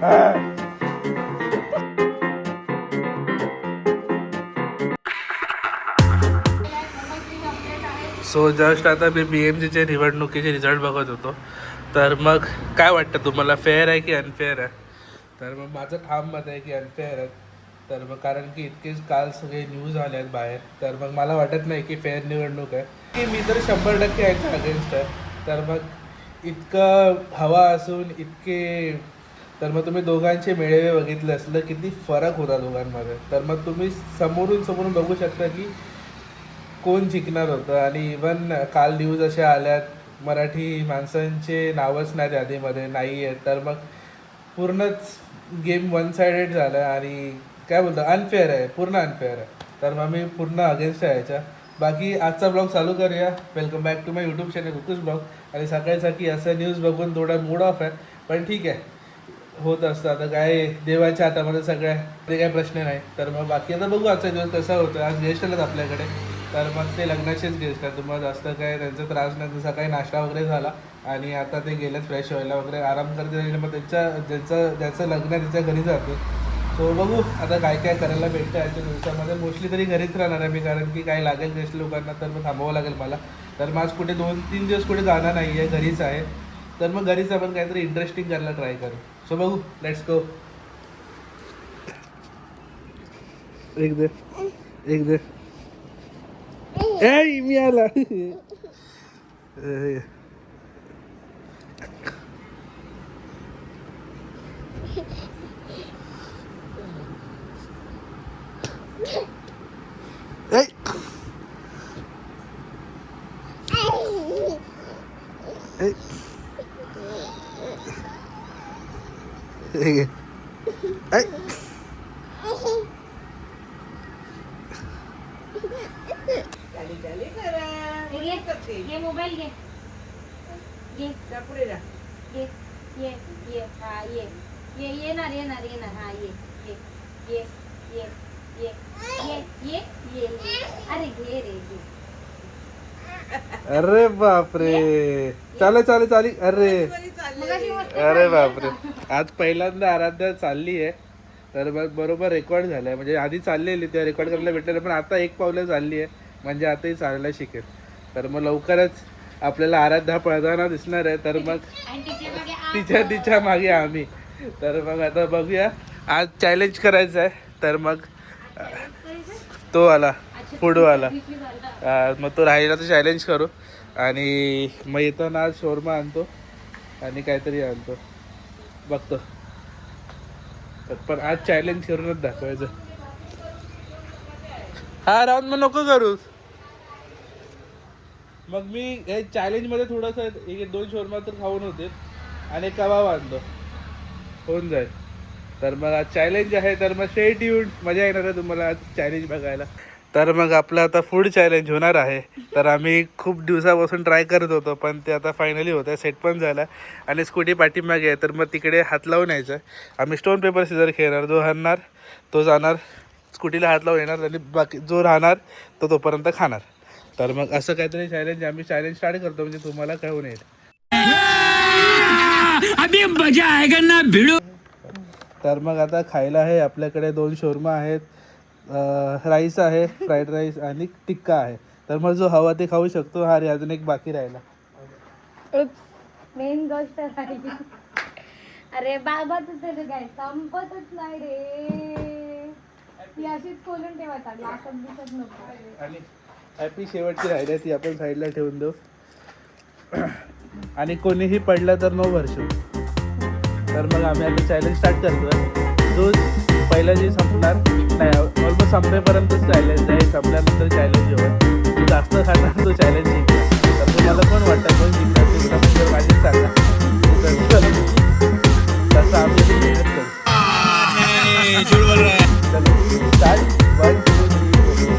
So just आता मी BMCचे निवडणुकीचे result बघत होतो. तर मग काय वाटतं तुम्हाला, फेअर आहे की अनफेअर आहे? तर मग माझं ठाम मत आहे की अनफेअर आहे. तर मग कारण की इतकेच काल सगळे न्यूज आले आहेत बाहेर, तर मग मला वाटत नाही की फेअर निवडणूक आहे. की मी तर 100% याच्या अगेन्स्ट आहे. तर मग इतकं हवा असून इतके, तर मग तुम्ही दोघांचे मेळावे बघितले असलं किती फरक होता दोघांमध्ये. तर मग तुम्ही समोरून बघू शकता की कोण जिंकणार होतं. आणि इवन काल न्यूज अशा आल्यात मराठी माणसांचे नावच नाही यादीमध्ये नाही आहेत. तर मग पूर्णच गेम वन सायडेड झालं आणि काय बोलतो अनफेअर आहे, पूर्ण अनफेअर आहे. तर मग मी पूर्ण अगेन्स्ट आहे याच्या. बाकी आजचा ब्लॉग चालू करूया. Welcome back to my YouTube channel कुकुस ब्लॉग. आणि सकाळी असं न्यूज बघून थोडा मूड ऑफ आहे, पण ठीक आहे, होत असतं. आता काय देवाच्या हातामध्ये सगळ्या, ते काय प्रश्न नाही. तर मग बाकी आता बघू आजचा दिवस कसा होतो. आज गेस्ट आलेत आपल्याकडे, तर मग ते लग्नाचेच गेस्ट आहेत. तुम्हाला जास्त काय त्यांचा त्रास नाही. सकाळी नाश्ता वगैरे झाला आणि आता ते गेलेत फ्रेश व्हायला वगैरे, आराम करते. मग ज्याचं लग्न आहे त्याच्या घरी जातो. सो बघू आता काय काय करायला भेटतं आजच्या दिवसामध्ये. मोस्टली तरी घरीच राहणार आहे मी, कारण की काय लागेल गेस्ट लोकांना तर मग थांबावं लागेल मला. तर मग आज कुठे 2-3 दिवस कुठे जाणार नाही आहे, घरीच आहे. तर मग घरीच आपण काहीतरी इंटरेस्टिंग करायला ट्राय करू. सो बघू, लेट्स गो. एक दे ए मी आला. ये मोबाईल घे, घे पुढे जा, ये ये ये हा ये ये येणार येणार येणार हा ये ये ये ये ये ये ये ये अरे घे रे घे. अरे बापरे, चाले अरे बापरे. आज पहिल्यांदा आराध्या चालली आहे. तर मग बरोबर रेकॉर्ड झालाय. म्हणजे आधी चाललेली त्या रेकॉर्ड करायला भेटलेलं, पण आता एक पावलं चालली आहे, म्हणजे आताही चालायला शिकेल. तर मग लवकरच आपल्याला आराध्या पळताना दिसणार आहे. तर मग तिच्या मागे आम्ही. तर मग आता बघूया, आज चॅलेंज करायचं आहे. तर मग तो आला पुढं आला, मग तो राहिला तर चॅलेंज करू. आणि मग येताना आज शोरमा आणतो आणि काहीतरी आणतो, बघतो. पण आज चॅलेंज करूनच दाखवायचं. हा राहून मग नको करूस. मग मी हे चॅलेंजमध्ये थोडंसं 1-2 शोरमा तर खाऊन होते आणि कबाब आणतो, होऊन जाईल. तर मग आज चॅलेंज आहे. तर मग स्टे ट्यून्ड, मजा येणार आहे तुम्हाला आज चॅलेंज बघायला. तर मग आपलं आता फूड चॅलेंज होणार आहे. तर आम्ही खूप दिवसापासून ट्राय करत होतो, पण ते आता फायनली होत आहे, सेट पण झाला. आणि स्कूटी पाठीमागे आहे, तर मग तिकडे हात लावून यायचं आहे. आम्ही स्टोन पेपर सीझर खेळणार, जो हरणार तो जाणार स्कूटीला हात लावून येणार, आणि बाकी जो राहणार तो तोपर्यंत खाणार. तर मग असं काहीतरी चॅलेंज आम्ही स्टार्ट करतो, म्हणजे तुम्हाला कळून येईल. अभी मजा आएगा ना भिडो. तर मग आता खायला आहे आपल्याकडे 2 शोरमा आहेत, राईस आहे, फ्राईड राईस आणि टिक्का आहे. तर मग जो हवा ते खाऊ शकतो. हा रे अजून एक बाकी राहिला. मेन गोष्ट राहिली. अरे बाबा तुझं काय संपतच नाही रे. ती अशीच खोलून ठेवायचा, ग्लासात दिसत नको. आणि हॅपी शेवटची राहिली ती आपण साईडला ठेवून देऊ. आणि कोणीही पडलं तर नो भरशू. तर मग आम्ही आता चॅलेंज स्टार्ट करतोय. जो पहिला जे संपणार नाही, ऑलमोस्ट संपेपर्यंतच चॅलेंज आहे. संपल्यानंतर चॅलेंज होईल, जो जास्त खाणार तो चॅलेंज जिंकला. तर तुम्हाला पण वाटतं कोण जिंकणार ते मला म्हणजे माझीच सांगा. तसं आम्ही मेहनत करू. स्टार्ट 1 2 3 4.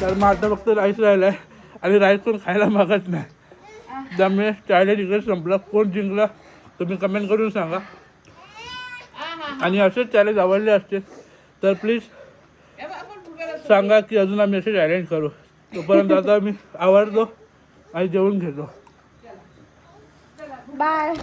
तर मग आता फक्त राईस राहिला आहे आणि राईस पण खायला मागत नाही. त्यामुळे चॅलेंज इकडे संपला. कोण जिंकला तुम्ही कमेंट करून सांगा. आणि असेच चॅलेंज आवडले असते तर प्लीज सांगा की अजून आम्ही असे चॅलेंज करू. तोपर्यंत आता मी आवडतो आणि जेवून घेतो. बाय.